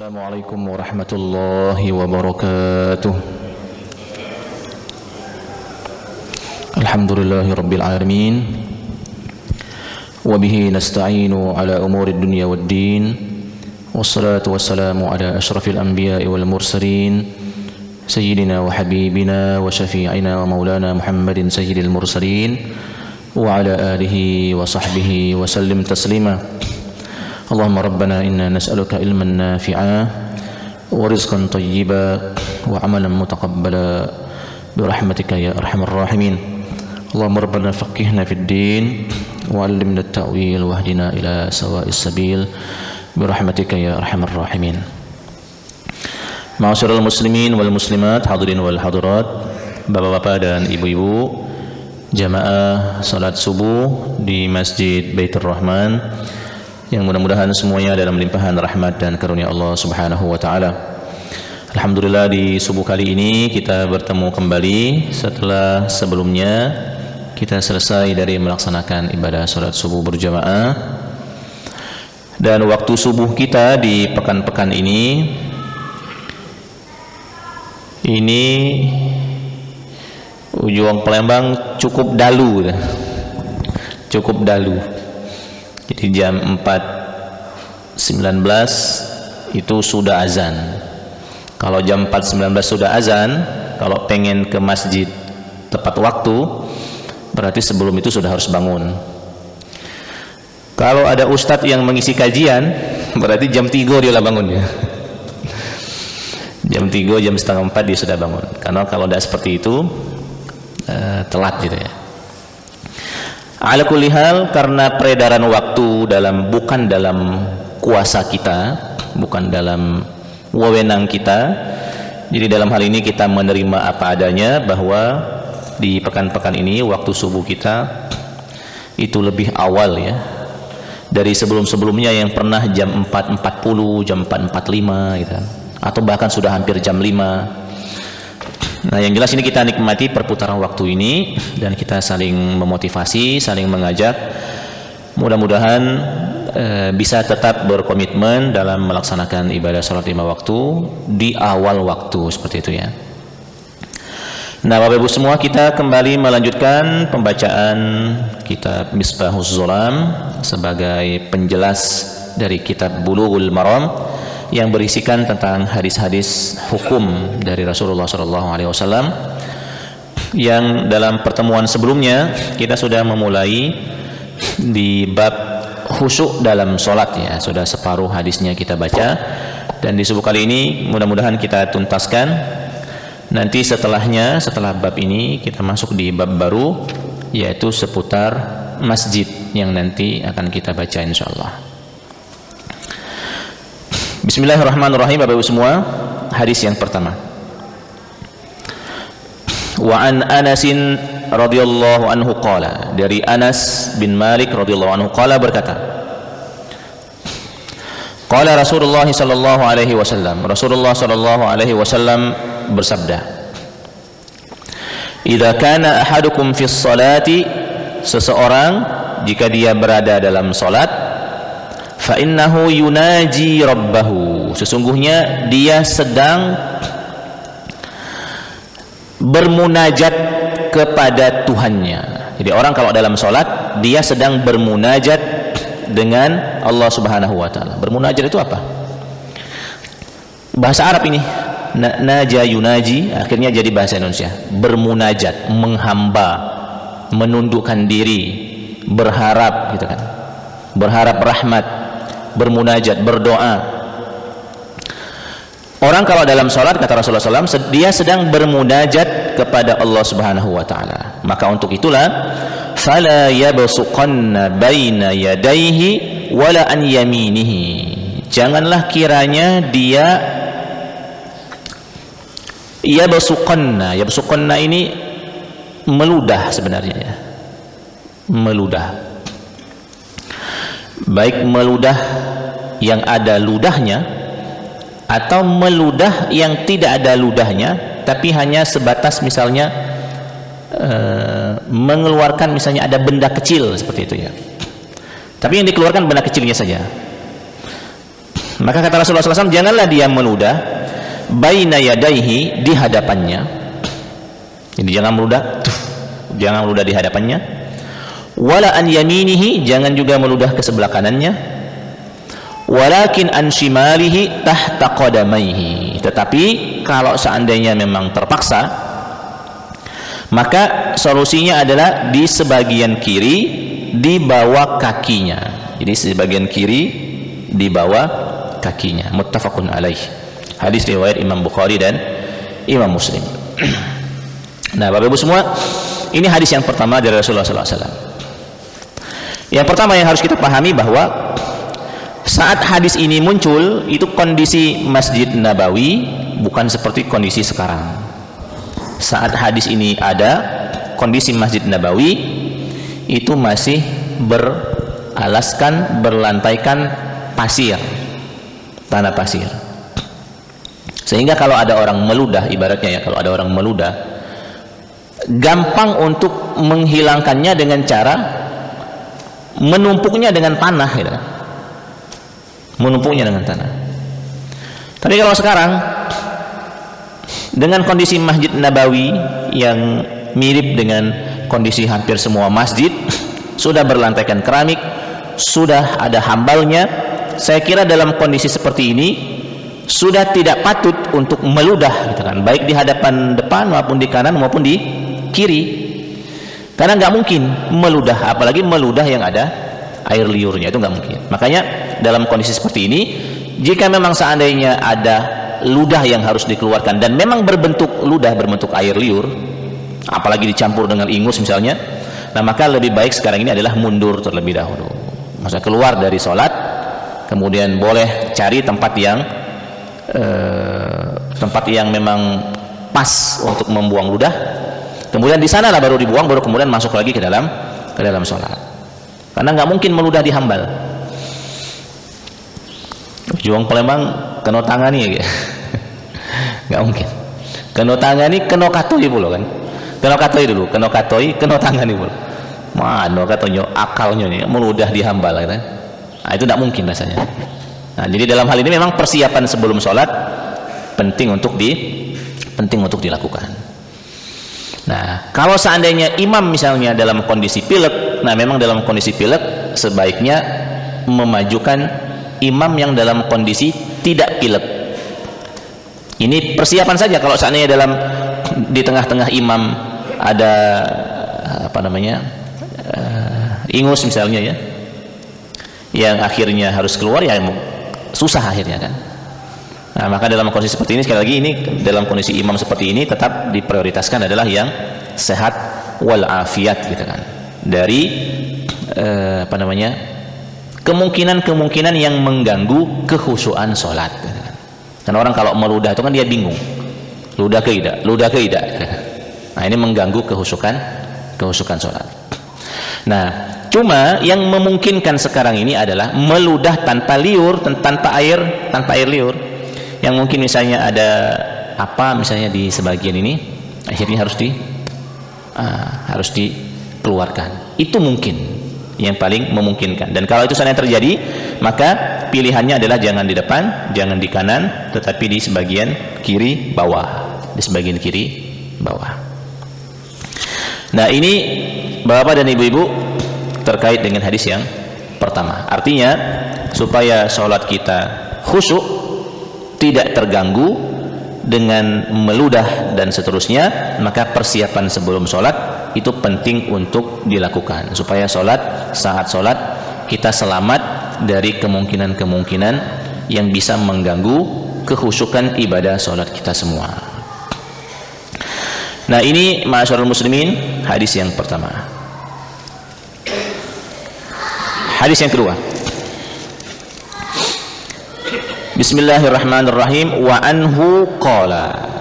Assalamualaikum warahmatullahi wabarakatuh. Alhamdulillahi rabbil alamin. Wabihi nasta'inu ala umuri dunya waddin. Wassalatu wassalamu ala ashrafil anbiya'i wal mursalin, sayyidina wa habibina wa syafi'ina wa maulana Muhammadin sayyidil mursalin wa ala alihi wa sahbihi wa sallim taslima. Allahumma rabbana inna nas'aluka ilman nafi'a wa rizqan tayyiba wa amalan mutaqabbala birahmatika ya arhamar rahimin. Allahumma rabbana faqihna fid din wa 'allimna at-ta'wil wahdina ila sawa'is sabil birahmatika ya arhamar rahimin. Ma'asyiral muslimin wal muslimat, hadirin wal hadirat, bapak-bapak dan ibu-ibu, jamaah salat subuh di Masjid Baitur Rahman, yang mudah-mudahan semuanya dalam limpahan rahmat dan karunia Allah Subhanahu wa taala. Alhamdulillah, di subuh kali ini kita bertemu kembali setelah sebelumnya kita selesai dari melaksanakan ibadah salat subuh berjamaah. Dan waktu subuh kita di pekan-pekan ini ujung Palembang cukup dalu. Cukup dalu. Jadi jam 4.19 itu sudah azan. Kalau jam 4.19 sudah azan, kalau pengen ke masjid tepat waktu, berarti sebelum itu sudah harus bangun. Kalau ada ustadz yang mengisi kajian, berarti jam 3 dia lah bangun ya. Jam 3, jam setengah 4 dia sudah bangun. Karena kalau tidak seperti itu, telat gitu ya. Ala kulli hal, karena peredaran waktu bukan dalam kuasa kita, bukan dalam wewenang kita, jadi dalam hal ini kita menerima apa adanya, bahwa di pekan-pekan ini waktu subuh kita itu lebih awal ya dari sebelum-sebelumnya yang pernah jam 4.40, jam 4.45 gitu, atau bahkan sudah hampir jam 5. Nah, yang jelas ini kita nikmati perputaran waktu ini dan kita saling memotivasi, saling mengajak. Mudah-mudahan bisa tetap berkomitmen dalam melaksanakan ibadah salat 5 waktu di awal waktu, seperti itu ya. Nah, Bapak Ibu semua, kita kembali melanjutkan pembacaan kitab Misbahuz Zulam sebagai penjelas dari kitab Bulughul Maram yang berisikan tentang hadis-hadis hukum dari Rasulullah SAW. Yang dalam pertemuan sebelumnya kita sudah memulai di bab khusyuk dalam sholat ya, sudah separuh hadisnya kita baca, dan di subuh kali ini mudah-mudahan kita tuntaskan. Nanti setelahnya, setelah bab ini kita masuk di bab baru, yaitu seputar masjid yang nanti akan kita baca insyaallah. Bismillahirrahmanirrahim. Bapak Ibu semua, hadis yang pertama. Wa an Anasin radhiyallahu anhu qala, dari Anas bin Malik radhiyallahu anhu qala, berkata, qala Rasulullah sallallahu alaihi wasallam, Rasulullah sallallahu alaihi wasallam bersabda, idza kana ahadukum fis salati, seseorang jika dia berada dalam salat, fa innahu yunaji rabbahu, sesungguhnya dia sedang bermunajat kepada Tuhannya. Jadi orang kalau dalam sholat dia sedang bermunajat dengan Allah Subhanahu wa taala. Bermunajat itu apa? Bahasa Arab ini naja yunaji, akhirnya jadi bahasa Indonesia. Bermunajat, menghamba, menundukkan diri, berharap gitu kan. Berharap rahmat, bermunajat, berdoa. Orang kalau dalam sholat, kata Rasulullah SAW, dia sedang bermunajat kepada Allah Subhanahu wa taala. Maka untuk itulah, fala yabsuqanna baina yadayhi wala an yaminihi, janganlah kiranya dia yabsuqanna. Yabsuqanna ini meludah sebenarnya ya. Meludah. Baik meludah yang ada ludahnya, atau meludah yang tidak ada ludahnya tapi hanya sebatas misalnya mengeluarkan, misalnya ada benda kecil seperti itu ya, tapi yang dikeluarkan benda kecilnya saja. Maka kata Rasulullah SAW, janganlah dia meludah baina yadaihi, di hadapannya. Jadi jangan meludah di hadapannya. Wala an yaminihi, jangan juga meludah ke sebelah kanannya. Walakin an shimalihi tahta qadamaihi. Tetapi kalau seandainya memang terpaksa, maka solusinya adalah di sebagian kiri, di bawah kakinya. Jadi sebagian kiri di bawah kakinya. Muttafaqun alaih. Hadis riwayat Imam Bukhari dan Imam Muslim. Nah, Bapak Ibu semua, ini hadis yang pertama dari Rasulullah SAW. Yang pertama yang harus kita pahami bahwa saat hadis ini muncul, itu kondisi Masjid Nabawi bukan seperti kondisi sekarang. Saat hadis ini ada, kondisi Masjid Nabawi itu masih beralaskan, berlantaikan pasir, tanah pasir. Sehingga kalau ada orang meludah, ibaratnya ya, kalau ada orang meludah, gampang untuk menghilangkannya dengan cara menumpuknya dengan tanah, gitu. Menumpuknya dengan tanah. Tapi kalau sekarang dengan kondisi Masjid Nabawi yang mirip dengan kondisi hampir semua masjid, sudah berlantaikan keramik, sudah ada hambalnya, saya kira dalam kondisi seperti ini sudah tidak patut untuk meludah, gitu kan, baik di hadapan depan maupun di kanan maupun di kiri, karena nggak mungkin meludah, apalagi meludah yang ada air liurnya, itu nggak mungkin. Makanya dalam kondisi seperti ini, jika memang seandainya ada ludah yang harus dikeluarkan dan memang berbentuk ludah, berbentuk air liur, apalagi dicampur dengan ingus misalnya, nah maka lebih baik sekarang ini adalah mundur terlebih dahulu. Maksudnya keluar dari sholat, kemudian boleh cari tempat yang memang pas untuk membuang ludah, kemudian di sana lah baru dibuang, baru kemudian masuk lagi ke dalam sholat. Karena nggak mungkin meludah di hambal. Juang Palembang kena tangani ya, nggak mungkin. Kena tangani, kena katoi pula kan. Kena katoi dulu, kena katoi, kena tangani pula. Mana katanya akalnya nih meludah di hambal, kan? Nah, itu tidak mungkin rasanya. Nah, jadi dalam hal ini memang persiapan sebelum sholat penting untuk dilakukan. Nah, kalau seandainya imam misalnya dalam kondisi pilek, nah memang dalam kondisi pilek sebaiknya memajukan imam yang dalam kondisi tidak pilek. Ini persiapan saja. Kalau seandainya di tengah-tengah imam ada ingus misalnya ya, yang akhirnya harus keluar, ya susah akhirnya kan. Nah, maka dalam kondisi seperti ini, sekali lagi ini dalam kondisi imam seperti ini tetap diprioritaskan adalah yang sehat wal afiat, gitu kan, dari kemungkinan yang mengganggu kekhusyuan sholat, gitu kan. Dan orang kalau meludah itu kan dia bingung, ludah ke tidak. Nah, ini mengganggu kekhusyukan sholat. Nah, cuma yang memungkinkan sekarang ini adalah meludah tanpa liur, tanpa air liur. Yang mungkin misalnya ada misalnya di sebagian ini, akhirnya harus dikeluarkan. Itu mungkin yang paling memungkinkan. Dan kalau itu seandainya terjadi, maka pilihannya adalah jangan di depan, jangan di kanan, tetapi di sebagian kiri bawah. Nah, ini Bapak dan Ibu-ibu terkait dengan hadis yang pertama. Artinya supaya sholat kita khusyuk, tidak terganggu dengan meludah dan seterusnya, maka persiapan sebelum sholat itu penting untuk dilakukan supaya saat sholat kita selamat dari kemungkinan yang bisa mengganggu kekhusyukan ibadah sholat kita semua. Nah, ini ma'asyiral muslimin, hadis yang pertama. Hadis yang kedua, Bismillahirrahmanirrahim. Wa anhu qala,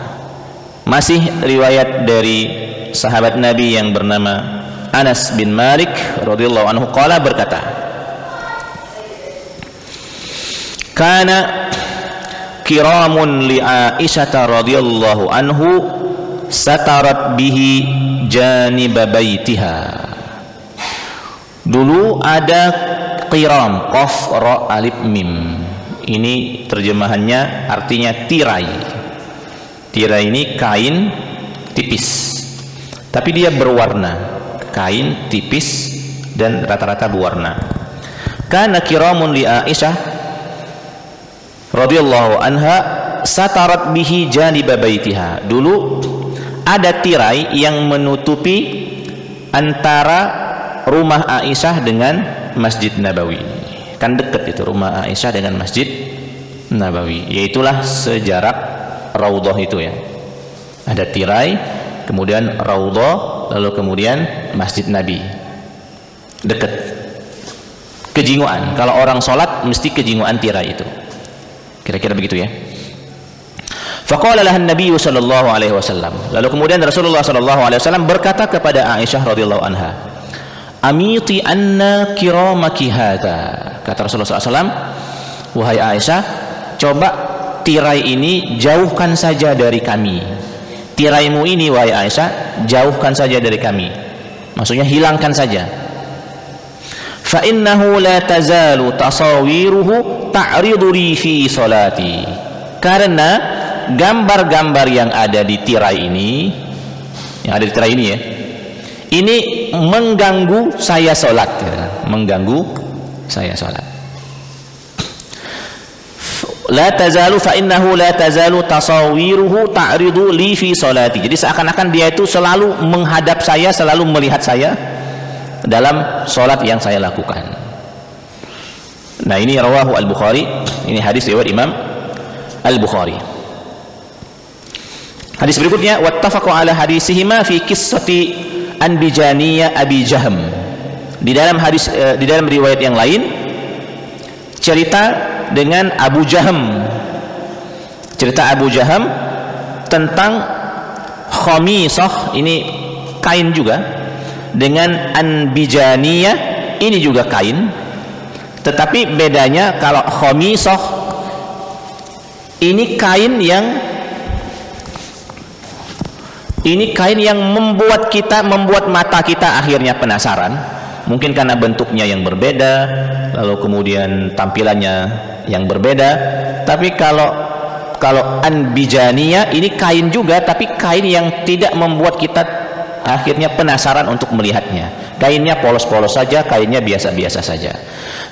masih riwayat dari sahabat Nabi yang bernama Anas bin Malik radhiyallahu anhu, qala, berkata, kana kiramun li Aisyah radhiyallahu anhu satarat bihi janib baitiha. Dulu ada qiram, qaf ra alif mim, Ini terjemahannya artinya tirai. Tirai ini kain tipis, tapi dia berwarna. Kain tipis dan rata-rata berwarna. Kana kiramun li Aisyah radhiyallahu anha satarat bihi janiba baitiha. Dulu ada tirai yang menutupi antara rumah Aisyah dengan Masjid Nabawi. Kan dekat itu rumah Aisyah dengan Masjid Nabawi. Yaitulah sejarak raudhah itu ya. Ada tirai, kemudian raudhah, lalu kemudian Masjid Nabi. Dekat. Kejinguan. Kalau orang sholat mesti kejinguan tirai itu. Kira-kira begitu ya. Faqala lahan Nabi sallallahu alaihi wasallam. Lalu kemudian Rasulullah sallallahu alaihi wasallam berkata kepada Aisyah radhiyallahu anha, "Amiti anna kiramaki hadza." Kata Rasulullah SAW, "Wahai Aisyah, coba tirai ini jauhkan saja dari kami. Tiraimu ini wahai Aisyah, jauhkan saja dari kami." Maksudnya hilangkan saja. Fa innahu la tazalu tasawiruhu ta'ridu li fi salati. Karena gambar-gambar yang ada di tirai ini, ya, ini mengganggu saya sholat, ya. Mengganggu saya sholat. La tazalu fa innahu la tazalu tasawiruhu ta'ridu li fi salati. Jadi seakan-akan dia itu selalu menghadap saya, selalu melihat saya dalam sholat yang saya lakukan. Nah, ini rawahu Al-Bukhari. Ini hadis riwayat Imam Al-Bukhari. Hadis berikutnya, wattafaqu ala hadisihima fi qissati Anbijaniyah Abi Jahm. Di dalam hadis, di dalam riwayat yang lain cerita dengan Abu Jahm. Cerita Abu Jahm tentang khamisah, ini kain juga, dengan Anbijaniyah, ini juga kain. Tetapi bedanya kalau khamisah ini kain yang membuat mata kita akhirnya penasaran, mungkin karena bentuknya yang berbeda, lalu kemudian tampilannya yang berbeda. Tapi kalau Anbijaniyah ini kain juga, tapi kain yang tidak membuat kita akhirnya penasaran untuk melihatnya. Kainnya polos-polos saja, kainnya biasa-biasa saja.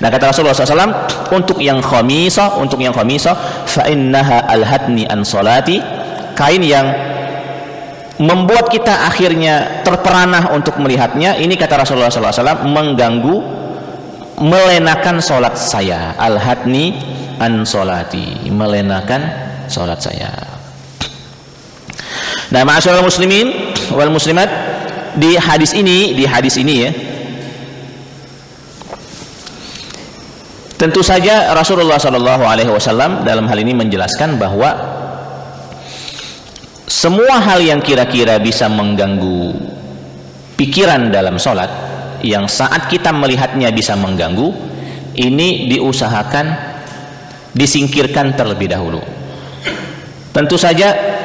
Nah, kata Rasulullah SAW, untuk yang khamisah, fa innaha alhatni an salati, kain yang membuat kita akhirnya terperanah untuk melihatnya, ini kata Rasulullah SAW mengganggu, melenakan sholat saya. Alhatni an sholati, melenakan sholat saya. Nah, ma'asyiral muslimin wal muslimat, di hadis ini ya, tentu saja Rasulullah SAW dalam hal ini menjelaskan bahwa semua hal yang kira-kira bisa mengganggu pikiran dalam sholat, yang saat kita melihatnya bisa mengganggu, ini diusahakan disingkirkan terlebih dahulu. Tentu saja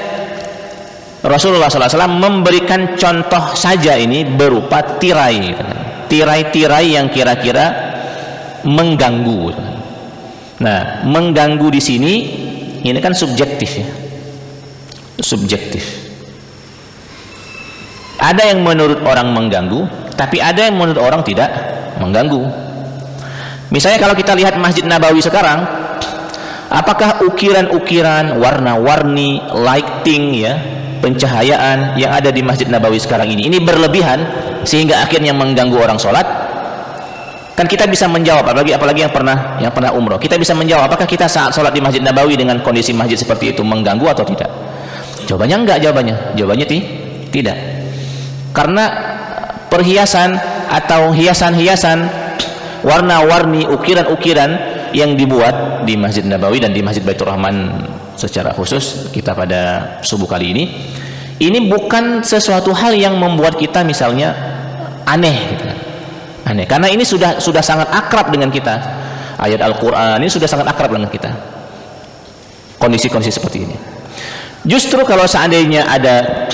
Rasulullah SAW memberikan contoh saja ini berupa tirai-tirai yang kira-kira mengganggu. Nah, mengganggu di sini ini kan subjektif ya. Subjektif. Ada yang menurut orang mengganggu, tapi ada yang menurut orang tidak mengganggu. Misalnya kalau kita lihat Masjid Nabawi sekarang, apakah ukiran-ukiran, warna-warni, lighting ya, pencahayaan yang ada di Masjid Nabawi sekarang ini berlebihan sehingga akhirnya mengganggu orang sholat? Kan kita bisa menjawab, apalagi yang pernah umroh, kita bisa menjawab apakah kita saat sholat di Masjid Nabawi dengan kondisi masjid seperti itu mengganggu atau tidak? Jawabannya enggak, jawabannya tidak. Karena perhiasan atau hiasan-hiasan, warna-warni, ukiran-ukiran yang dibuat di Masjid Nabawi dan di Masjid Baitur Rahman secara khusus kita pada subuh kali ini bukan sesuatu hal yang membuat kita misalnya aneh gitu. Aneh, karena ini sudah sangat akrab dengan kita. Ayat Al-Quran ini sudah sangat akrab dengan kita. Kondisi-kondisi seperti ini. Justru kalau seandainya ada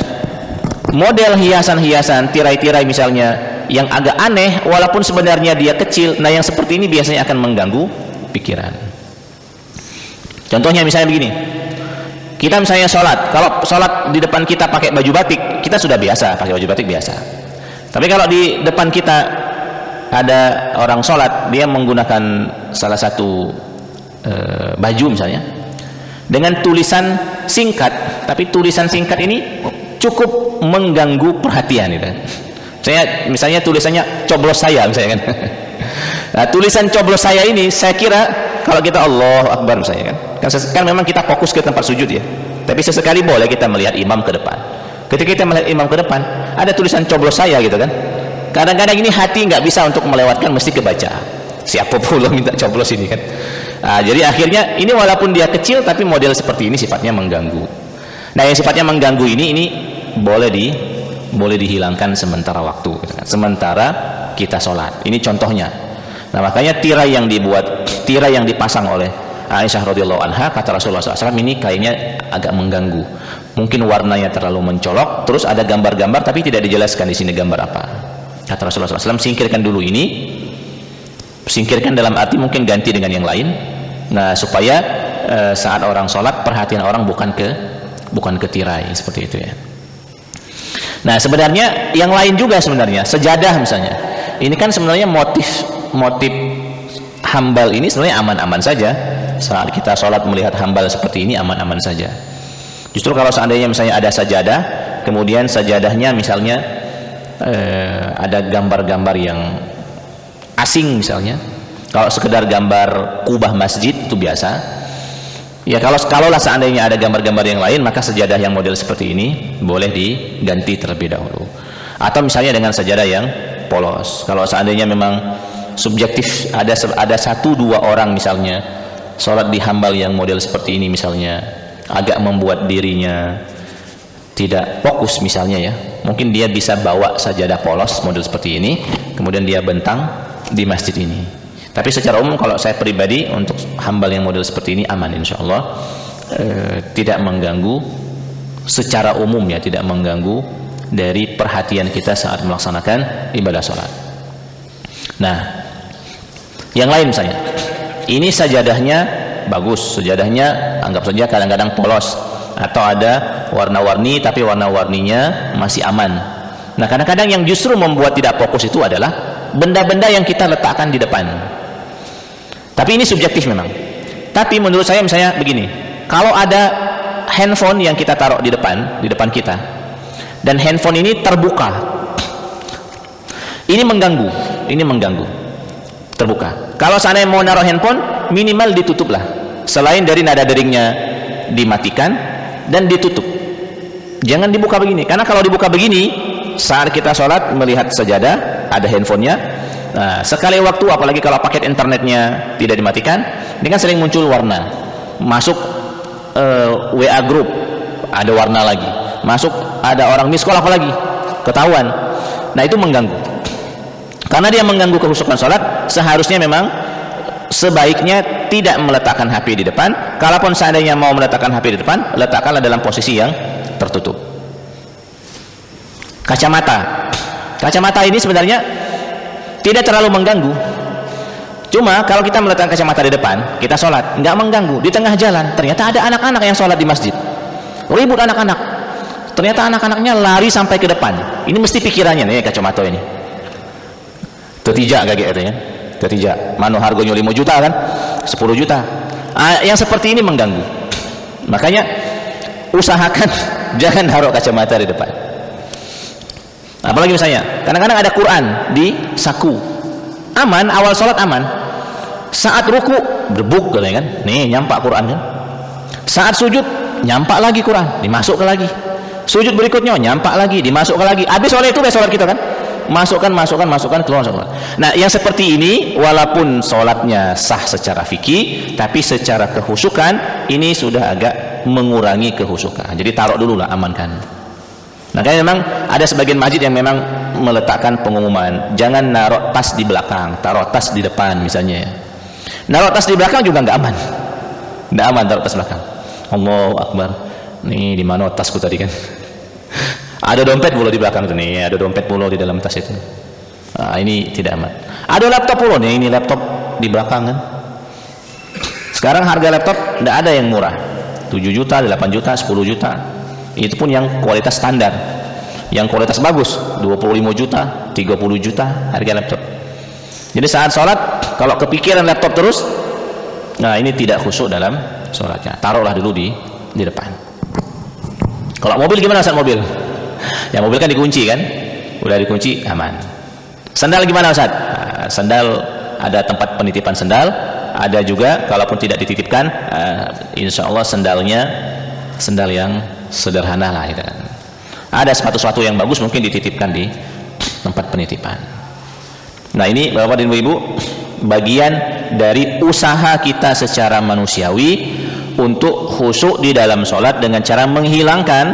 model hiasan-hiasan, tirai-tirai misalnya yang agak aneh, walaupun sebenarnya dia kecil, nah yang seperti ini biasanya akan mengganggu pikiran. Contohnya misalnya begini, kita misalnya sholat, kalau sholat di depan kita pakai baju batik, kita sudah biasa pakai baju batik biasa. Tapi kalau di depan kita ada orang sholat, dia menggunakan salah satu baju misalnya dengan tulisan singkat, tapi tulisan singkat ini cukup mengganggu perhatian gitu. Saya misalnya tulisannya coblos saya misalnya kan. Nah, tulisan coblos saya ini saya kira kalau kita Allahu Akbar misalnya kan memang kita fokus ke tempat sujud ya. Tapi sesekali boleh kita melihat imam ke depan. Ketika kita melihat imam ke depan, ada tulisan coblos saya gitu kan. Kadang-kadang ini hati nggak bisa untuk melewatkan, mesti kebaca. Siapa pula minta coblos ini kan. Nah, jadi akhirnya ini walaupun dia kecil tapi model seperti ini sifatnya mengganggu. Nah, yang sifatnya mengganggu ini boleh dihilangkan sementara waktu gitu kan. Sementara kita sholat. Ini contohnya. Nah, makanya tirai yang dipasang oleh Aisyah radhiyallahu anha, kata Rasulullah SAW, ini kayaknya agak mengganggu. Mungkin warnanya terlalu mencolok, terus ada gambar-gambar tapi tidak dijelaskan di sini gambar apa. Kata Rasulullah SAW, singkirkan dulu ini. Singkirkan dalam arti mungkin ganti dengan yang lain. Nah, supaya saat orang sholat perhatian orang bukan ke tirai seperti itu ya. Nah, sebenarnya yang lain juga sebenarnya, sejadah misalnya. Ini kan sebenarnya motif hambal ini sebenarnya aman-aman saja. Saat kita sholat melihat hambal seperti ini aman-aman saja. Justru kalau seandainya misalnya ada sajadah, kemudian sajadahnya misalnya ada gambar-gambar yang asing misalnya. Kalau sekedar gambar kubah masjid itu biasa. Ya kalaulah seandainya ada gambar-gambar yang lain, maka sajadah yang model seperti ini boleh diganti terlebih dahulu. Atau misalnya dengan sajadah yang polos. Kalau seandainya memang subjektif, ada satu dua orang misalnya sholat di hambal yang model seperti ini misalnya agak membuat dirinya tidak fokus misalnya ya, mungkin dia bisa bawa sajadah polos model seperti ini, kemudian dia bentang di masjid ini. Tapi secara umum kalau saya pribadi untuk hambal yang model seperti ini aman insyaallah, tidak mengganggu secara umum ya, tidak mengganggu dari perhatian kita saat melaksanakan ibadah sholat. Nah, yang lain misalnya, ini sajadahnya bagus, sajadahnya anggap saja kadang-kadang polos atau ada warna-warni tapi warna-warninya masih aman. Nah, kadang-kadang yang justru membuat tidak fokus itu adalah benda-benda yang kita letakkan di depan. Tapi ini subjektif memang. Tapi menurut saya misalnya begini, kalau ada handphone yang kita taruh di depan kita, dan handphone ini terbuka, ini mengganggu, terbuka. Kalau seandainya mau naruh handphone, minimal ditutuplah. Selain dari nada deringnya dimatikan dan ditutup. Jangan dibuka begini, karena kalau dibuka begini, saat kita sholat melihat sajadah ada handphonenya. Nah, sekali waktu, apalagi kalau paket internetnya tidak dimatikan, ini kan sering muncul warna. Masuk WA group ada warna lagi. Masuk ada orang miss call apalagi ketahuan. Nah, itu mengganggu. Karena dia mengganggu kehusukan sholat, seharusnya memang sebaiknya tidak meletakkan HP di depan. Kalaupun seandainya mau meletakkan HP di depan, letakkanlah dalam posisi yang tertutup. Kacamata ini sebenarnya tidak terlalu mengganggu. Cuma kalau kita meletakkan kacamata di depan, kita sholat, nggak mengganggu. Di tengah jalan, ternyata ada anak-anak yang sholat di masjid. Ribut anak-anak. Ternyata anak-anaknya lari sampai ke depan. Ini mesti pikirannya nih kacamata ini. Tetijak kayak gitu ya. Tetijak. Mano harganya 5 juta kan? 10 juta. Yang seperti ini mengganggu. Makanya usahakan jangan naruh kacamata di depan. Apalagi misalnya, kadang-kadang ada Quran di saku. Aman, awal sholat aman. Saat ruku berbuk kan? Nih nyampak Quran kan? Saat sujud nyampak lagi Quran, dimasukkan lagi. Sujud berikutnya nyampak lagi, dimasukkan lagi. Habis sholat itu sholat kita kan? Masukkan, keluar. Nah, yang seperti ini walaupun sholatnya sah secara fikih, tapi secara kehusukan ini sudah agak mengurangi kehusukan. Jadi taruh dulu lah, amankan. Nah, kan memang ada sebagian masjid yang memang meletakkan pengumuman, jangan naruh tas di belakang, taruh tas di depan misalnya. Naruh tas di belakang juga nggak aman. Nggak aman taruh tas belakang. Allahu Akbar. Nih di mana tasku tadi kan? Ada dompet pula di belakang tuh nih, ada dompet pula di dalam tas itu. Nah, ini tidak aman. Ada laptop pula nih, ini laptop di belakang kan? Sekarang harga laptop tidak ada yang murah, 7 juta, 8 juta, 10 juta. Itu pun yang kualitas standar. Yang kualitas bagus 25 juta, 30 juta harga laptop. Jadi saat sholat kalau kepikiran laptop terus, nah ini tidak khusyuk dalam sholatnya. Taruhlah dulu di depan. Kalau mobil gimana Ustaz mobil? Ya mobil kan dikunci kan? Udah dikunci aman. Sandal gimana Ustaz? Nah, sandal ada tempat penitipan sandal, ada juga kalaupun tidak dititipkan, insya Allah sandalnya sandal yang sederhana lah gitu kan. Ada sepatu-sepatu yang bagus mungkin dititipkan di tempat penitipan. Nah ini Bapak dan Ibu, bagian dari usaha kita secara manusiawi untuk khusyuk di dalam sholat dengan cara menghilangkan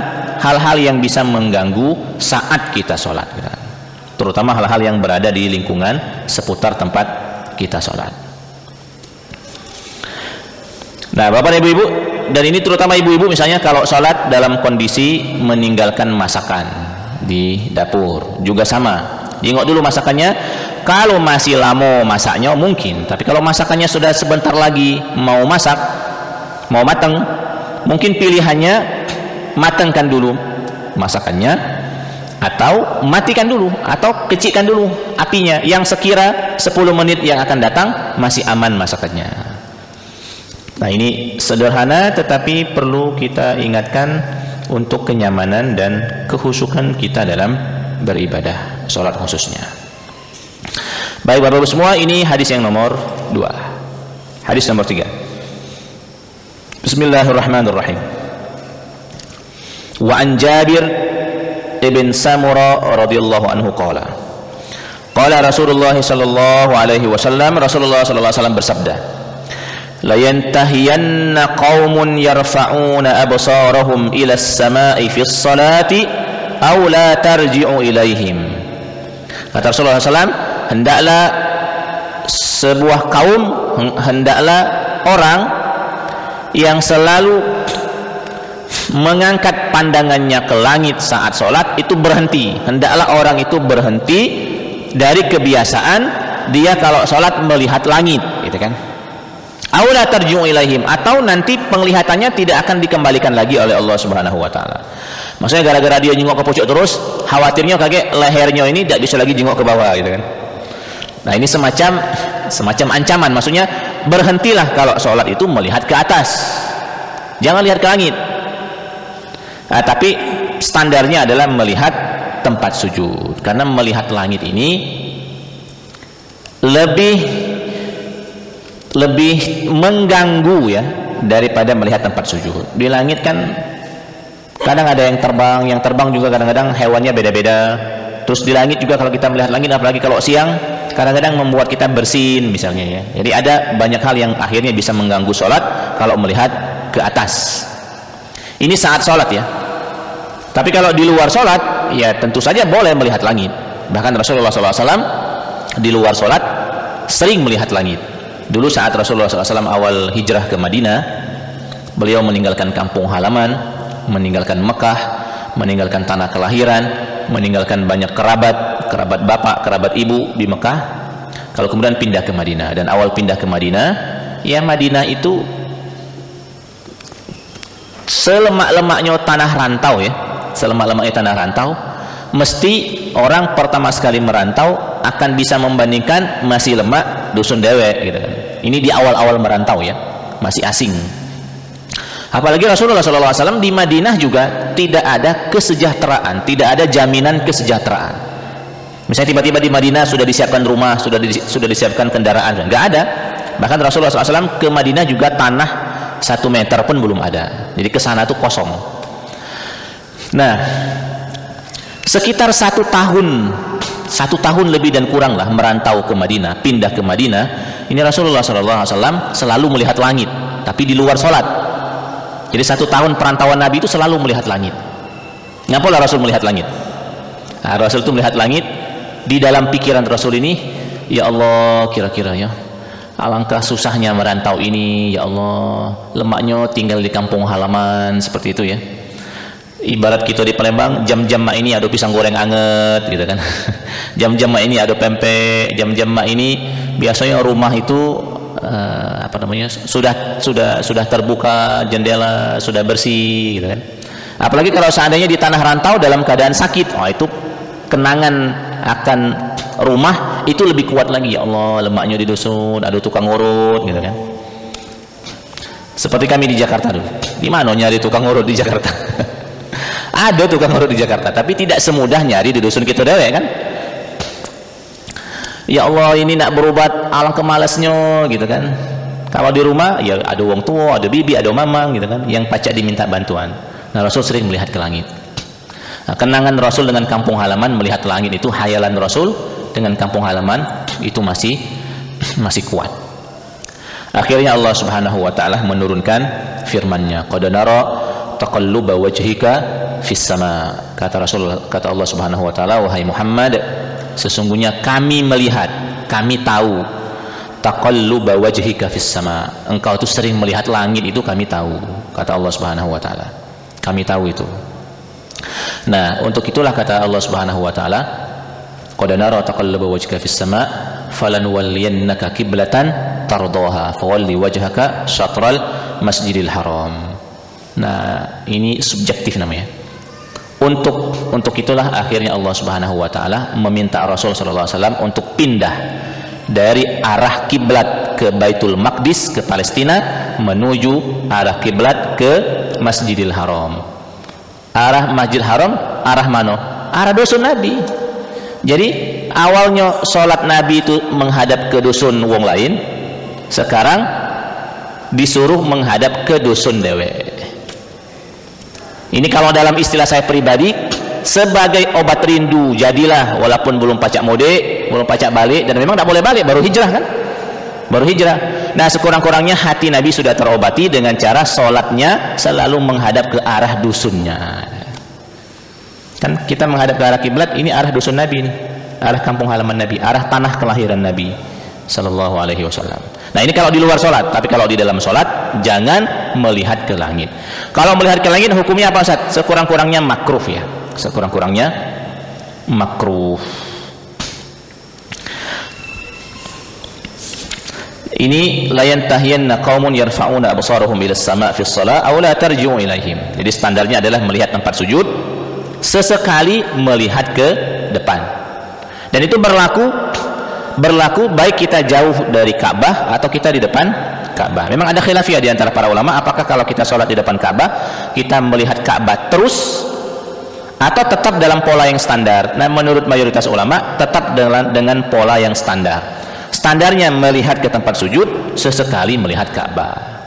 hal-hal yang bisa mengganggu saat kita sholat, terutama hal-hal yang berada di lingkungan seputar tempat kita sholat. Nah Bapak dan Ibu, dan ini terutama ibu-ibu misalnya kalau sholat dalam kondisi meninggalkan masakan di dapur juga sama, jengok dulu masakannya. Kalau masih lama masaknya mungkin, tapi kalau masakannya sudah sebentar lagi mau masak, mau matang, mungkin pilihannya matangkan dulu masakannya, atau matikan dulu, atau kecilkan dulu apinya, yang sekira 10 menit yang akan datang masih aman masakannya. Nah ini sederhana tetapi perlu kita ingatkan untuk kenyamanan dan kekhusyukan kita dalam beribadah sholat khususnya. Baik Bapak-Ibu semua, ini hadis yang nomor 2. Hadis nomor 3. Bismillahirrahmanirrahim. Wa an Jabir ibn Samurah radhiyallahu anhu qala Rasulullah sallallahu alaihi wasallam, Rasulullah sallallahu alaihi wasallam bersabda, la yantahiyanna qaumun yarfa'una absarahum ila as-sama'i fi as-salati aw la tarji'u ilaihim. Kata Rasulullah SAW, hendaklah sebuah kaum, hendaklah orang yang selalu mengangkat pandangannya ke langit saat sholat itu berhenti. Hendaklah orang itu berhenti dari kebiasaan dia kalau sholat melihat langit, gitu kan? Aula tarji'u ilaihim, atau nanti penglihatannya tidak akan dikembalikan lagi oleh Allah Subhanahu wa taala. Maksudnya gara-gara dia jengok ke pucuk terus, khawatirnya kaget lehernya ini tidak bisa lagi jengok ke bawah, gitu kan. Nah, ini semacam ancaman, maksudnya berhentilah kalau sholat itu melihat ke atas. Jangan lihat ke langit. Nah, tapi standarnya adalah melihat tempat sujud, karena melihat langit ini lebih mengganggu ya daripada melihat tempat sujud. Di langit kan kadang ada yang terbang juga kadang-kadang hewannya beda-beda. Terus di langit juga kalau kita melihat langit, apalagi kalau siang, kadang-kadang membuat kita bersin misalnya ya. Jadi ada banyak hal yang akhirnya bisa mengganggu sholat kalau melihat ke atas. Ini saat sholat ya. Tapi kalau di luar sholat, ya tentu saja boleh melihat langit. Bahkan Rasulullah SAW di luar sholat sering melihat langit. Dulu saat Rasulullah SAW awal hijrah ke Madinah, beliau meninggalkan kampung halaman, meninggalkan Mekah, meninggalkan tanah kelahiran, meninggalkan banyak kerabat bapak, kerabat ibu di Mekah, kalau kemudian pindah ke Madinah. Dan awal pindah ke Madinah, ya Madinah itu selemak-lemaknya tanah rantau ya, selemak-lemaknya tanah rantau, mesti orang pertama sekali merantau akan bisa membandingkan masih lemak dusun dewek gitu kan. Ini di awal-awal merantau ya, masih asing. Apalagi Rasulullah SAW di Madinah juga tidak ada kesejahteraan, tidak ada jaminan kesejahteraan. Misalnya tiba-tiba di Madinah sudah disiapkan rumah, sudah disiapkan kendaraan, nggak ada. Bahkan Rasulullah SAW ke Madinah juga tanah 1 meter pun belum ada. Jadi ke sana tuh kosong. Nah, sekitar 1 tahun lebih dan kurang lah merantau ke Madinah, pindah ke Madinah. Ini Rasulullah SAW selalu melihat langit, tapi di luar sholat. Jadi 1 tahun perantauan Nabi itu selalu melihat langit. Ngapalah Rasul melihat langit? Nah, Rasul itu melihat langit, di dalam pikiran Rasul ini, ya Allah, kira-kira ya, alangkah susahnya merantau ini, ya Allah, lemaknya tinggal di kampung halaman seperti itu ya. Ibarat kita di Palembang, jam-jam mak ini ada pisang goreng anget gitu kan. Jam-jam mak ini ada pempek, jam-jam mak ini biasanya rumah itu apa namanya, sudah terbuka jendela, sudah bersih gitu kan. Apalagi kalau seandainya di tanah rantau dalam keadaan sakit, itu kenangan akan rumah itu lebih kuat lagi. Ya Allah, lemaknya di dusun, ada tukang urut gitu kan. Seperti kami di Jakarta dulu. Di mana nyari tukang urut di Jakarta? Ada tukang urut di Jakarta, tapi tidak semudah nyari di dusun kita dewe kan. Ya Allah, ini nak berobat, alangkah malasnya gitu kan. Kalau di rumah ya ada wong tua, ada bibi, ada mamang gitu kan, yang pacak diminta bantuan. Nah, Rasul sering melihat ke langit. Nah, kenangan Rasul dengan kampung halaman, melihat langit itu, hayalan Rasul dengan kampung halaman itu masih kuat. Akhirnya Allah Subhanahu wa taala menurunkan firman-Nya, qad nara taqalluba wajhika fis sama. Kata Allah Subhanahu wa taala, wahai Muhammad, sesungguhnya kami melihat, kami tahu, taqalluba wajhika fis sama, engkau itu sering melihat langit, itu kami tahu. Kata Allah Subhanahu wa taala, kami tahu itu. Nah, untuk itulah kata Allah Subhanahu wa taala, qad nara taqalluba wajhika fis sama falanuwalliyannaka qiblatan tardaha fawalli wajhaka syatral masjidil haram. Nah, ini subjektif namanya. Untuk itulah akhirnya Allah Subhanahu wa taala meminta Rasul sallallahu alaihi wasallam untuk pindah dari arah kiblat ke Baitul Maqdis, ke Palestina, menuju arah kiblat ke Masjidil Haram. Arah Masjidil Haram arah mana? Arah dusun Nabi. Jadi awalnya sholat Nabi itu menghadap ke dusun wong lain, sekarang disuruh menghadap ke dusun dewe. Ini kalau dalam istilah saya pribadi, sebagai obat rindu, jadilah walaupun belum pacak mode, belum pacak balik, dan memang tidak boleh balik, baru hijrah kan, baru hijrah. Nah, sekurang-kurangnya hati Nabi sudah terobati dengan cara sholatnya selalu menghadap ke arah dusunnya. Kan kita menghadap ke arah kiblat, ini arah dusun Nabi, ini arah kampung halaman Nabi, arah tanah kelahiran Nabi sallallahu alaihi wasallam. Nah, ini kalau di luar sholat, tapi kalau di dalam sholat jangan melihat ke langit. Kalau melihat ke langit hukumnya apa, Ustaz? Sekurang-kurangnya makruh ya, sekurang-kurangnya makruh. Ini la yantahiyanna qaumun yarfa'una absarahum ila as-sama' fi as-shalah aw la tarji'u ilaihim. Jadi standarnya adalah melihat tempat sujud, sesekali melihat ke depan. Dan itu berlaku baik kita jauh dari Ka'bah atau kita di depan Ka'bah. Memang ada khilafiyah di antara para ulama, apakah kalau kita sholat di depan Ka'bah kita melihat Ka'bah terus atau tetap dalam pola yang standar. Nah, menurut mayoritas ulama tetap dengan pola yang standar. Standarnya melihat ke tempat sujud, sesekali melihat Ka'bah.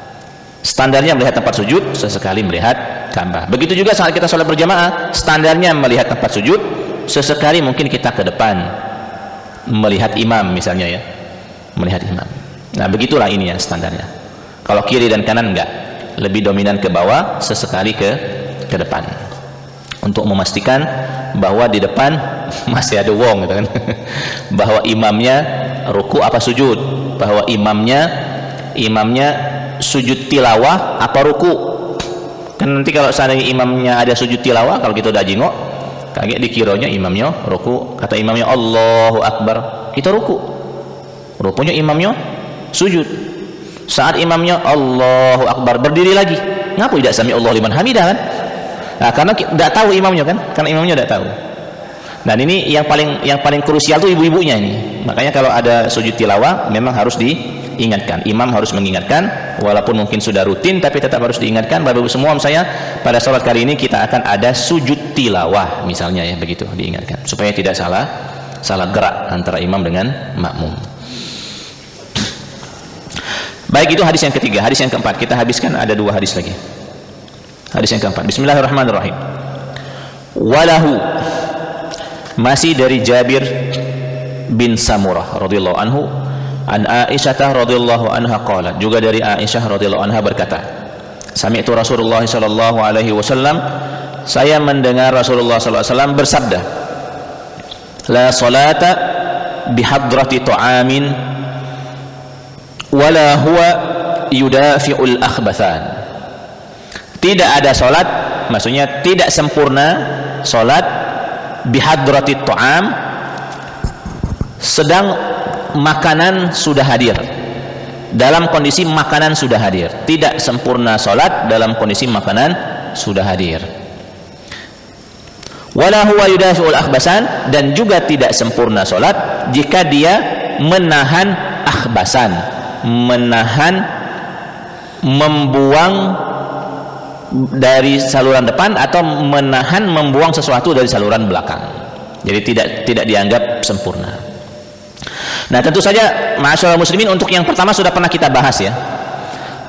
Standarnya melihat tempat sujud, sesekali melihat Ka'bah. Begitu juga saat kita sholat berjamaah, standarnya melihat tempat sujud, sesekali mungkin kita ke depan melihat imam misalnya ya, melihat imam. Nah, begitulah ini ya standarnya. Kalau kiri dan kanan enggak, lebih dominan ke bawah, sesekali ke depan, untuk memastikan bahwa di depan masih ada wong gitu kan. Bahwa imamnya ruku apa sujud, bahwa imamnya sujud tilawah apa ruku. Kan nanti kalau seandainya imamnya ada sujud tilawah, kalau kita udah jengok kaget dikiranya imamnya ruku, kata imamnya Allahu Akbar, kita ruku, rupanya imamnya sujud. Saat imamnya Allahu Akbar berdiri lagi, ngapa tidak sami Allah liman hamidah kan? Nah, karena tidak tahu imamnya kan, karena imamnya tidak tahu. Dan ini yang paling krusial tuh ibu-ibunya ini. Makanya kalau ada sujud tilawah memang harus diingatkan, imam harus mengingatkan, walaupun mungkin sudah rutin tapi tetap harus diingatkan. Bapak Ibu semua, saya pada sholat kali ini kita akan ada sujud tilawah misalnya ya, begitu diingatkan supaya tidak salah gerak antara imam dengan makmum. Baik, itu hadis yang ketiga. Hadis yang keempat kita habiskan, ada dua hadis lagi. Hadis yang keempat, bismillahirrahmanirrahim. Walahu, masih dari Jabir bin Samurah radhiyallahu anhu, an Aisyah radhiyallahu anha qalat, juga dari Aisyah radhiyallahu anha berkata, sami'tu Rasulullah sallallahu alaihi wasallam, saya mendengar Rasulullah sallallahu alaihi wasallam bersabda, la salata bihadrati ta'amin wala huwa yudafi'ul akhbathan. Tidak ada salat, maksudnya tidak sempurna salat bihadrati ta'am, sedang makanan sudah hadir. dalam kondisi makanan sudah hadir. Tidak sempurna sholat dalam kondisi makanan sudah hadir. Wala huwa yudafi'ul akhbasan, dan juga tidak sempurna sholat jika dia menahan akhbasan, menahan, membuang dari saluran depan, atau menahan membuang sesuatu dari saluran belakang. Jadi tidak dianggap sempurna. Nah, tentu saja ma'asyiral muslimin, untuk yang pertama sudah pernah kita bahas ya.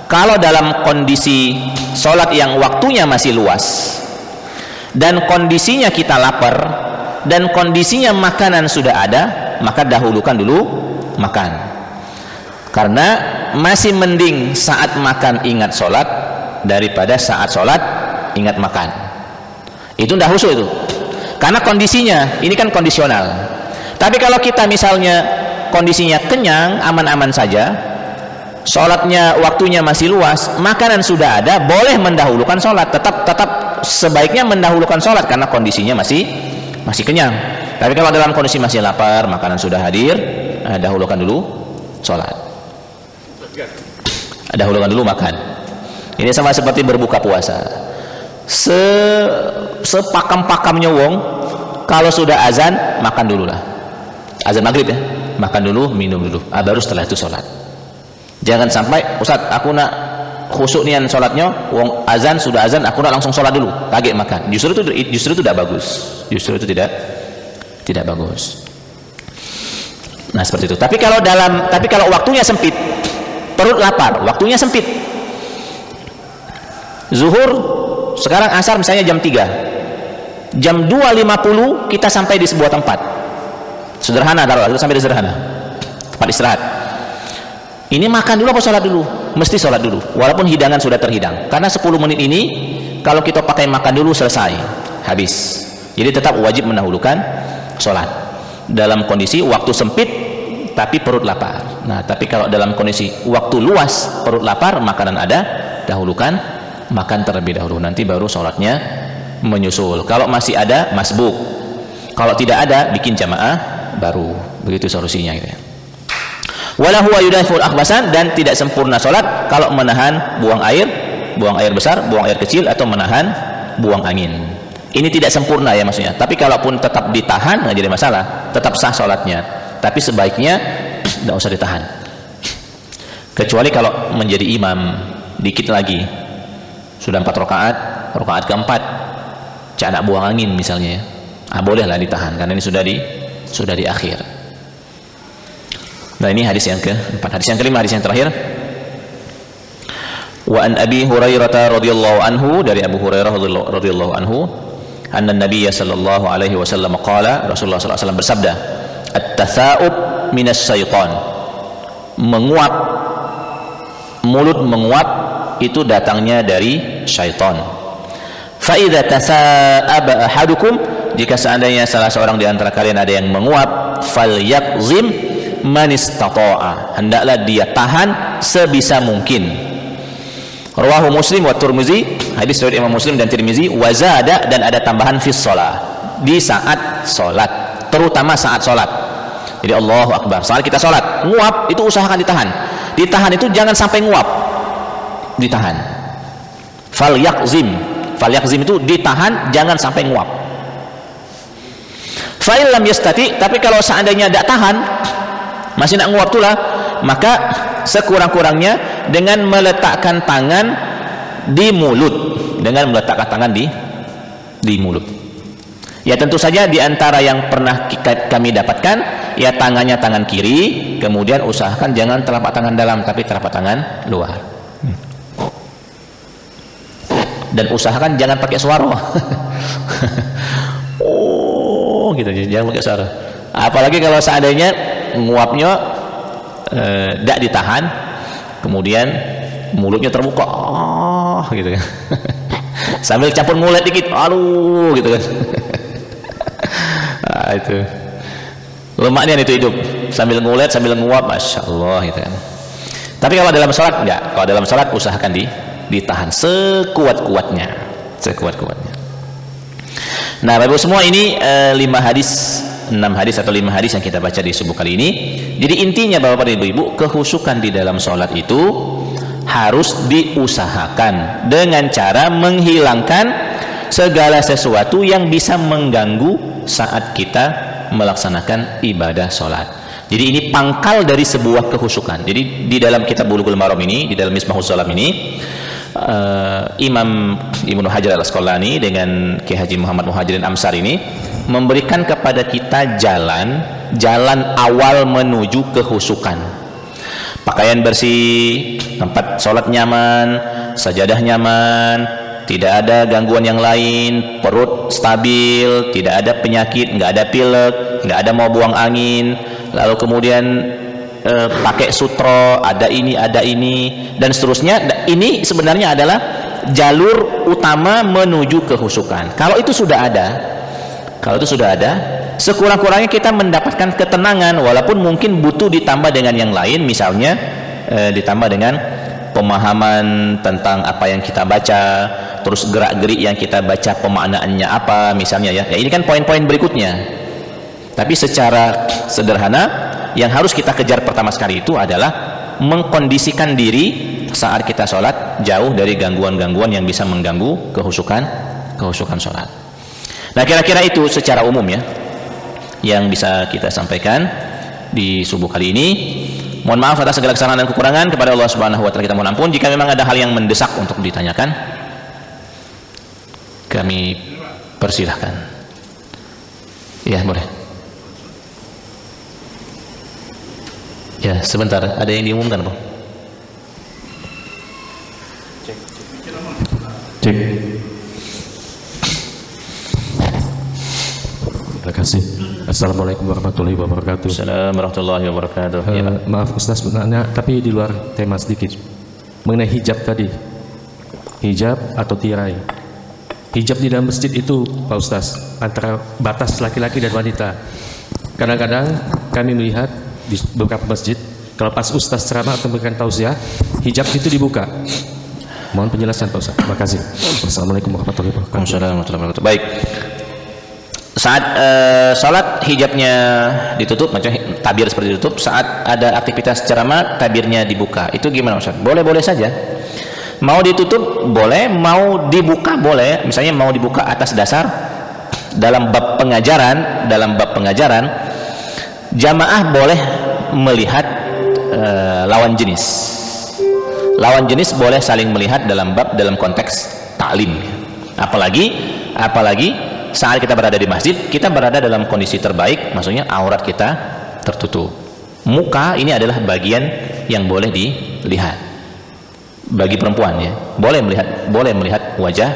Kalau dalam kondisi sholat yang waktunya masih luas dan kondisinya kita lapar dan kondisinya makanan sudah ada, maka dahulukan dulu makan. Karena masih mending saat makan ingat sholat daripada saat sholat ingat makan. Itu ndak khusyuk itu. Karena kondisinya ini kan kondisional. Tapi kalau kita misalnya kondisinya kenyang, aman-aman saja, sholatnya waktunya masih luas, makanan sudah ada, boleh mendahulukan sholat. Tetap sebaiknya mendahulukan sholat karena kondisinya masih kenyang. Tapi kalau dalam kondisi masih lapar, makanan sudah hadir, dahulukan dulu sholat, dahulukan dulu makan. Ini sama seperti berbuka puasa. Sepakam-pakamnya wong, kalau sudah azan makan dulu lah, azan maghrib ya, makan dulu, minum dulu, baru setelah itu sholat. Jangan sampai Ustadz aku nak khusyuk nian sholatnya, wong azan sudah azan, aku nak langsung sholat dulu, kaget makan. Justru itu tidak bagus. Justru itu tidak bagus. Nah seperti itu. Tapi kalau waktunya sempit, perut lapar, waktunya sempit. Zuhur sekarang asar misalnya jam 3, jam 2.50 kita sampai di sebuah tempat sederhana, taruh kita sampai di sederhana tempat istirahat. Ini makan dulu apa sholat dulu? Mesti sholat dulu walaupun hidangan sudah terhidang, karena 10 menit ini kalau kita pakai makan dulu selesai, habis. Jadi tetap wajib mendahulukan sholat dalam kondisi waktu sempit tapi perut lapar. Nah tapi kalau dalam kondisi waktu luas, perut lapar, makanan ada, dahulukan makan terlebih dahulu, nanti baru sholatnya menyusul. Kalau masih ada, masbuk. Kalau tidak ada, bikin jamaah baru. Begitu solusinya gitu ya. Wala huwa yudafi'ul akhbasan, dan tidak sempurna sholat kalau menahan buang air besar, buang air kecil, atau menahan buang angin. Ini tidak sempurna ya maksudnya. Tapi kalaupun tetap ditahan, nggak jadi masalah, tetap sah sholatnya. Tapi sebaiknya tidak usah ditahan. Kecuali kalau menjadi imam, dikit lagi sudah 4 rakaat, rakaat keempat cak buang angin misalnya ya, bolehlah ditahan karena ini sudah di akhir. Nah ini hadis yang keempat. Hadis yang kelima, hadis yang terakhir. Wa an Abi Hurairah radhiyallahu anhu, dari Abu Hurairah radhiyallahu anhu, anna Nabiy sallallahu alaihi wasallam qala, Rasulullah sallallahu alaihi wasallam bersabda, at-tatha'ub minas syaitan, menguap, mulut menguap itu datangnya dari syaitan. Fa idza tasa'aba ahadukum, jika seandainya salah seorang di antara kalian ada yang menguap, falyakzim man istata'a, hendaklah dia tahan sebisa mungkin. Rawahu Muslim wa Tirmizi, hadis riwayat Imam Muslim dan Tirmizi. Wa zada, dan ada tambahan fi shalah, di saat salat, terutama saat salat. Jadi Allahu Akbar, saat kita salat nguap itu usahakan ditahan. Ditahan itu jangan sampai nguap, ditahan. Falyakzim itu ditahan, jangan sampai nguap. Fa illam yastati, tapi kalau seandainya tidak tahan, masih nak nguap tulah, maka sekurang-kurangnya dengan meletakkan tangan di mulut, dengan meletakkan tangan di mulut. Ya tentu saja di antara yang pernah kami dapatkan, ya tangannya tangan kiri, kemudian usahakan jangan telapak tangan dalam tapi telapak tangan luar. Dan usahakan jangan pakai suara. Oh gitu, jangan pakai suara. Apalagi kalau seandainya nguapnya tidak ditahan, kemudian mulutnya terbuka, gitu kan. Sambil campur ngulet dikit, aduh gitu kan. Nah, itu lemaknya itu hidup, sambil ngulet sambil nguap, masya Allah gitu kan. Tapi kalau dalam sholat enggak, kalau dalam sholat usahakan ditahan sekuat-kuatnya. Nah Bapak Ibu semua, ini 6 hadis atau 5 hadis yang kita baca di subuh kali ini. Jadi intinya Bapak dan Ibu, kehusukan di dalam sholat itu harus diusahakan dengan cara menghilangkan segala sesuatu yang bisa mengganggu saat kita melaksanakan ibadah sholat. Jadi ini pangkal dari sebuah kehusukan. Jadi di dalam kitab Bulughul Maram ini, di dalam Misbahus Shalam ini, Imam Ibnu Hajar Al-Asqalani dengan Ki Haji Muhammad Muhajirin Amsar ini memberikan kepada kita jalan awal menuju kehusukan. Pakaian bersih, tempat sholat nyaman, sajadah nyaman, tidak ada gangguan yang lain, perut stabil, tidak ada penyakit, nggak ada pilek, nggak ada mau buang angin, lalu kemudian pakai sutro, ada ini dan seterusnya. Ini sebenarnya adalah jalur utama menuju kehusukan. Kalau itu sudah ada, sekurang-kurangnya kita mendapatkan ketenangan, walaupun mungkin butuh ditambah dengan yang lain, misalnya ditambah dengan pemahaman tentang apa yang kita baca, terus gerak-gerik yang kita baca pemaknaannya apa misalnya, ya ini kan poin-poin berikutnya. Tapi secara sederhana yang harus kita kejar pertama sekali itu adalah mengkondisikan diri saat kita sholat jauh dari gangguan-gangguan yang bisa mengganggu kehusukan sholat. Nah, kira-kira itu secara umum ya yang bisa kita sampaikan di subuh kali ini. Mohon maaf atas segala kesalahan dan kekurangan, kepada Allah Subhanahu wa taala kita mohon ampun. Jika memang ada hal yang mendesak untuk ditanyakan, kami persilahkan. Ya, boleh. Ya, sebentar, ada yang diumumkan, Pak. Cek. Terima kasih. Assalamualaikum warahmatullahi wabarakatuh. Assalamualaikum warahmatullahi wabarakatuh. Ya, maaf Ustaz sebenarnya, tapi di luar tema sedikit mengenai hijab tadi. Hijab atau tirai. Hijab di dalam masjid itu, Pak Ustaz, antara batas laki-laki dan wanita. Kadang-kadang kami melihat di beberapa masjid, kalau pas Ustaz ceramah atau memberikan tausiah, hijab itu dibuka. Mohon penjelasan Pak Ustaz. Terima kasih. Wassalamualaikum warahmatullahi wabarakatuh. Waalaikumsalam. Baik. Saat sholat hijabnya ditutup, macam tabir seperti ditutup. Saat ada aktivitas ceramah, tabirnya dibuka. Itu gimana Ustaz? Boleh-boleh saja. Mau ditutup boleh, mau dibuka boleh. Misalnya mau dibuka atas dasar dalam bab pengajaran, jamaah boleh melihat lawan jenis. Lawan jenis boleh saling melihat dalam konteks taklim. Apalagi saat kita berada di masjid, kita berada dalam kondisi terbaik, maksudnya aurat kita tertutup. Muka ini adalah bagian yang boleh dilihat bagi perempuan, ya. Boleh melihat wajah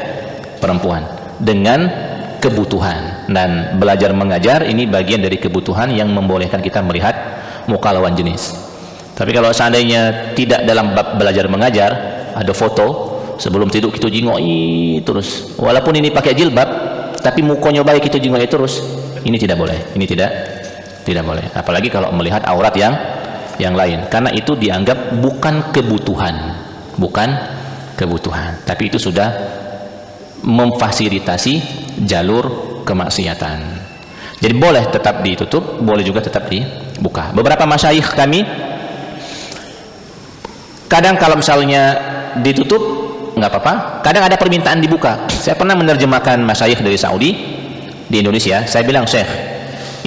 perempuan dengan kebutuhan, dan belajar mengajar ini bagian dari kebutuhan yang membolehkan kita melihat muka lawan jenis. Tapi kalau seandainya tidak dalam bab belajar mengajar, ada foto sebelum tidur kita jingoi terus, walaupun ini pakai jilbab tapi mukanya baik kita jingoi terus, ini tidak boleh. Ini tidak boleh. Apalagi kalau melihat aurat yang lain, karena itu dianggap bukan kebutuhan, tapi itu sudah memfasilitasi jalur kemaksiatan. Jadi boleh tetap ditutup, boleh juga tetap dibuka. Beberapa masyayikh kami kadang kalau misalnya ditutup nggak apa-apa, kadang ada permintaan dibuka. Saya pernah menerjemahkan masyayikh dari Saudi di Indonesia. Saya bilang, Syekh,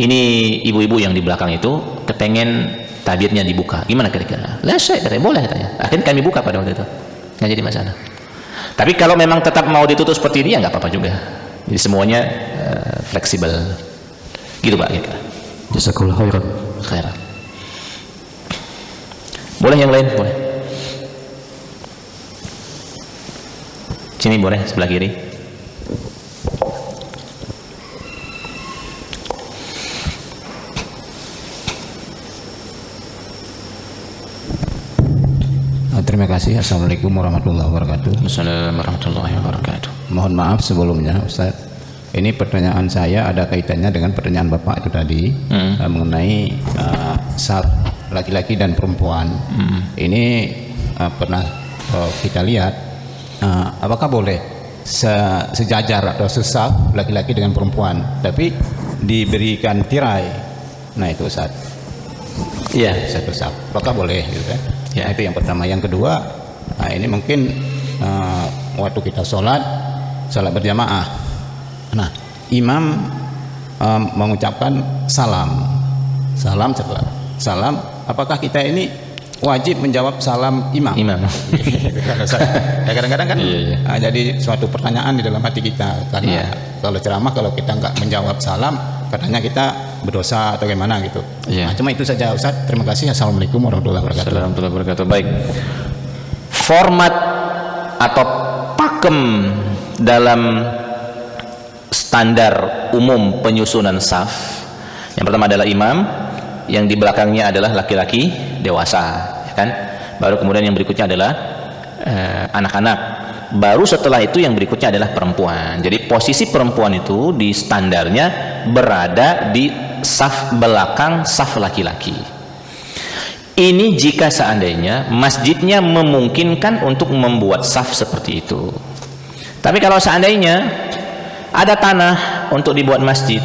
ini ibu-ibu yang di belakang itu kepengen tabirnya dibuka, gimana kira-kira? Lah Syekh, katanya boleh, katanya. Akhirnya kami buka pada waktu itu, nggak jadi masalah. Tapi kalau memang tetap mau ditutup seperti ini ya nggak apa-apa juga. Jadi semuanya fleksibel, gitu Pak. Jazakallahu khairan. Khairan. Boleh yang lain, boleh. Sini boleh, sebelah kiri. Terima kasih. Assalamualaikum warahmatullahi wabarakatuh. Assalamualaikum warahmatullahi wabarakatuh. Mohon maaf sebelumnya Ustaz, ini pertanyaan saya ada kaitannya dengan pertanyaan Bapak itu tadi mengenai saf laki-laki dan perempuan. Ini pernah kita lihat, apakah boleh sejajar atau sesaf laki-laki dengan perempuan tapi diberikan tirai? Nah itu Ustaz. Iya. Satu saf. Apakah boleh gitu kan? Ya. Nah, itu yang pertama. Yang kedua, nah ini mungkin waktu kita sholat berjamaah. Nah, imam mengucapkan salam setelah salam, apakah kita ini wajib menjawab salam imam? Kadang-kadang kan jadi suatu pertanyaan di dalam hati kita, karena kalau ceramah kalau kita nggak menjawab salam katanya kita berdosa atau gimana gitu. Nah, cuma itu saja Ustaz. Terima kasih. Assalamualaikum warahmatullahi wabarakatuh. Assalamualaikum warahmatullahi wabarakatuh. Baik. Format atau pakem dalam standar umum penyusunan saf, yang pertama adalah imam, yang di belakangnya adalah laki-laki dewasa, ya kan? Baru kemudian yang berikutnya adalah anak-anak. Baru setelah itu yang berikutnya adalah perempuan. Jadi posisi perempuan itu di standarnya berada di saf belakang saf laki-laki. Ini jika seandainya masjidnya memungkinkan untuk membuat saf seperti itu. Tapi kalau seandainya ada tanah untuk dibuat masjid,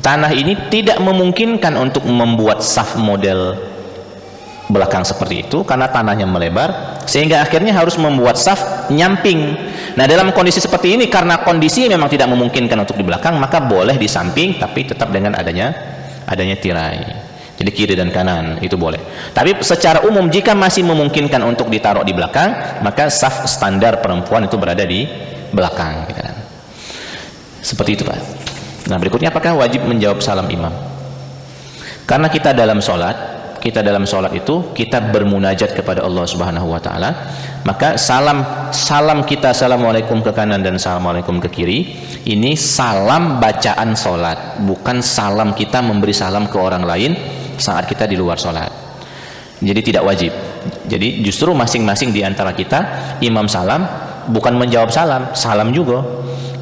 tanah ini tidak memungkinkan untuk membuat saf model belakang seperti itu karena tanahnya melebar, sehingga akhirnya harus membuat saf nyamping. Nah, dalam kondisi seperti ini, karena kondisi memang tidak memungkinkan untuk di belakang, maka boleh di samping, tapi tetap dengan adanya tirai. Jadi kiri dan kanan itu boleh. Tapi secara umum jika masih memungkinkan untuk ditaruh di belakang, maka saf standar perempuan itu berada di belakang, gitu kan. Seperti itu, Pak. Nah, berikutnya apakah wajib menjawab salam imam? Karena kita dalam sholat itu kita bermunajat kepada Allah Subhanahu wa taala, maka salam kita assalamualaikum ke kanan dan assalamualaikum ke kiri, ini salam bacaan sholat, bukan salam kita memberi salam ke orang lain saat kita di luar sholat. Jadi tidak wajib. Jadi justru masing-masing di antara kita, imam salam bukan menjawab salam juga.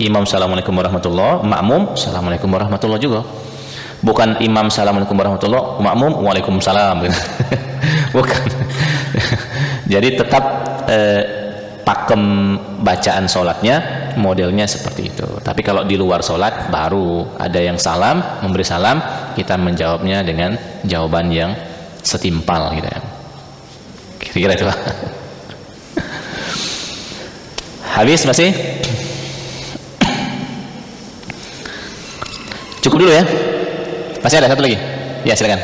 Imam assalamualaikum warahmatullahi, makmum assalamualaikum warahmatullahi juga. Bukan imam assalamualaikum warahmatullahi, makmum waalaikumsalam. Bukan. Jadi tetap pakem bacaan sholatnya modelnya seperti itu. Tapi kalau di luar sholat baru ada yang salam, memberi salam, kita menjawabnya dengan jawaban yang setimpal gitu ya. Kira-kira itu. Habis masih? Cukup dulu ya. Masih ada satu lagi? Ya, silakan.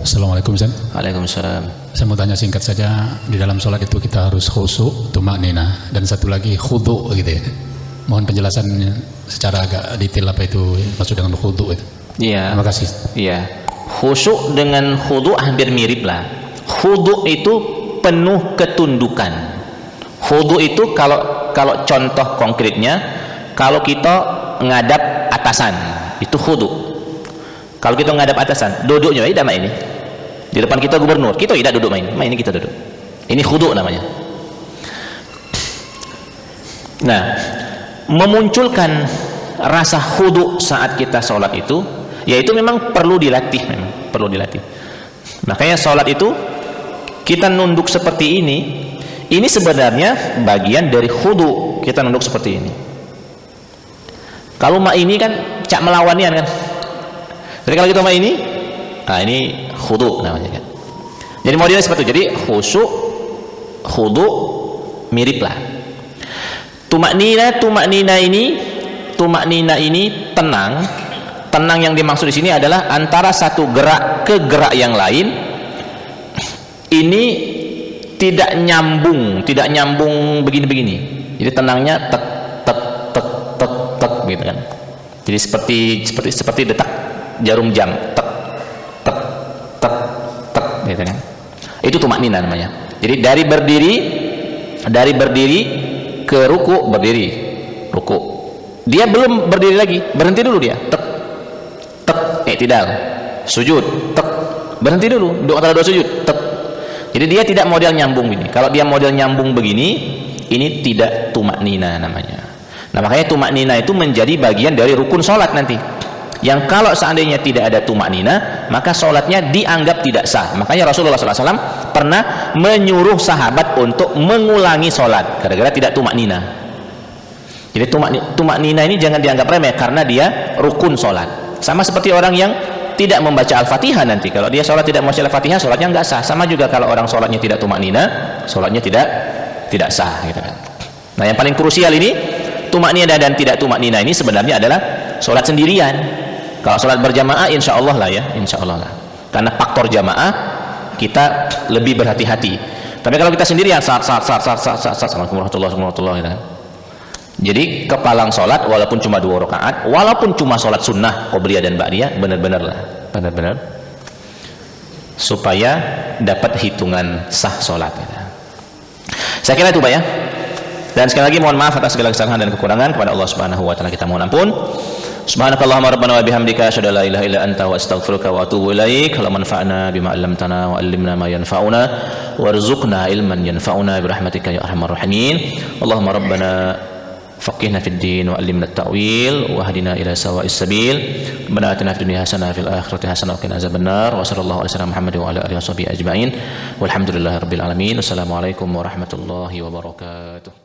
Assalamualaikum Ustaz. Waalaikumsalam. Saya mau tanya singkat saja, di dalam sholat itu kita harus khusyuk, tumaknina, dan satu lagi khudu gitu ya. Mohon penjelasannya secara agak detail apa itu maksud dengan khudu itu. Iya. Terima kasih. Iya. Khusyuk dengan khudu hampir mirip lah. Khudu itu penuh ketundukan. Khudu itu kalau contoh konkretnya, kalau kita ngadap atasan, itu khudu. Kalau kita ngadap atasan, duduknya tidak main ini. Di depan kita gubernur, kita tidak duduk main ini kita duduk. Ini khudu namanya. Nah, memunculkan rasa khudu saat kita sholat itu, yaitu memang perlu dilatih, Makanya sholat itu kita nunduk seperti ini sebenarnya bagian dari khudu, kita nunduk seperti ini. Kalau mak ini kan cak melawanian kan. Jadi kalau kita mak ini, nah ini khudu namanya kan. Jadi modelnya seperti itu. Jadi khusyuk, khudu mirip lah. Tumaknina ini tenang yang dimaksud di sini adalah antara satu gerak ke gerak yang lain ini tidak nyambung begini-begini. Jadi tenangnya tek tek tek tek tek gitu kan. Jadi seperti detak jarum jam, tek tek tek tek gitu kan. Itu tumaknina namanya. Jadi dari berdiri ke ruku, ruku. Dia belum berdiri lagi, berhenti dulu dia. Tek tek i'tidal. Sujud, tek. Berhenti dulu, antara dua sujud, tek. Jadi dia tidak model nyambung begini. Kalau dia model nyambung begini, ini tidak tumaknina namanya. Nah, makanya tumaknina itu menjadi bagian dari rukun sholat nanti. Yang kalau seandainya tidak ada tumaknina, maka sholatnya dianggap tidak sah. Makanya Rasulullah SAW pernah menyuruh sahabat untuk mengulangi sholat gara-gara tidak tumaknina. Jadi tumak nina ini jangan dianggap remeh karena dia rukun sholat. Sama seperti orang yang tidak membaca Al-Fatihah nanti. Kalau dia sholat tidak membaca Al-Fatihah, sholatnya nggak sah. Sama juga kalau orang sholatnya tidak tumak nina, sholatnya tidak sah. Gitu kan. Nah yang paling krusial ini, tumak nina dan tidak tumak nina ini sebenarnya adalah sholat sendirian. Kalau sholat berjamaah, insya Allah lah ya, insya Allah lah. Karena faktor jamaah kita lebih berhati-hati. Tapi kalau kita sendirian, Assalamualaikum warahmatullahi wabarakatuh, gitu kan. Jadi kepalang sholat walaupun cuma 2 rakaat, walaupun cuma sholat sunnah qobliyah dan ba'diyah, benar-benar supaya dapat hitungan sah sholat. Saya kira itu Pak ya. Dan sekali lagi mohon maaf atas segala kesalahan dan kekurangan. Kepada Allah Subhanahu wa taala kita mohon ampun. Subhanakallahumma rabbana wa bihamdika asyhadu an la ilaha illa anta wa astaghfiruka wa atubu ilaik. Allahumma anfa'na bima 'allamtana wa 'allimna ma yanfa'una warzuqna ilman yanfa'una bi rahmatika ya arhamar rahimin. Allahumma rabbana فقهنا في الدين وعلمنا التأويل واهدنا إلى سواء السبيل ربنا آتنا في الدنيا حسنة وفي الآخرة حسنة وقنا عذاب النار وصلى الله على سيدنا محمد وعلى آله وصحبه أجمعين والحمد لله رب العالمين والسلام عليكم ورحمة الله وبركاته.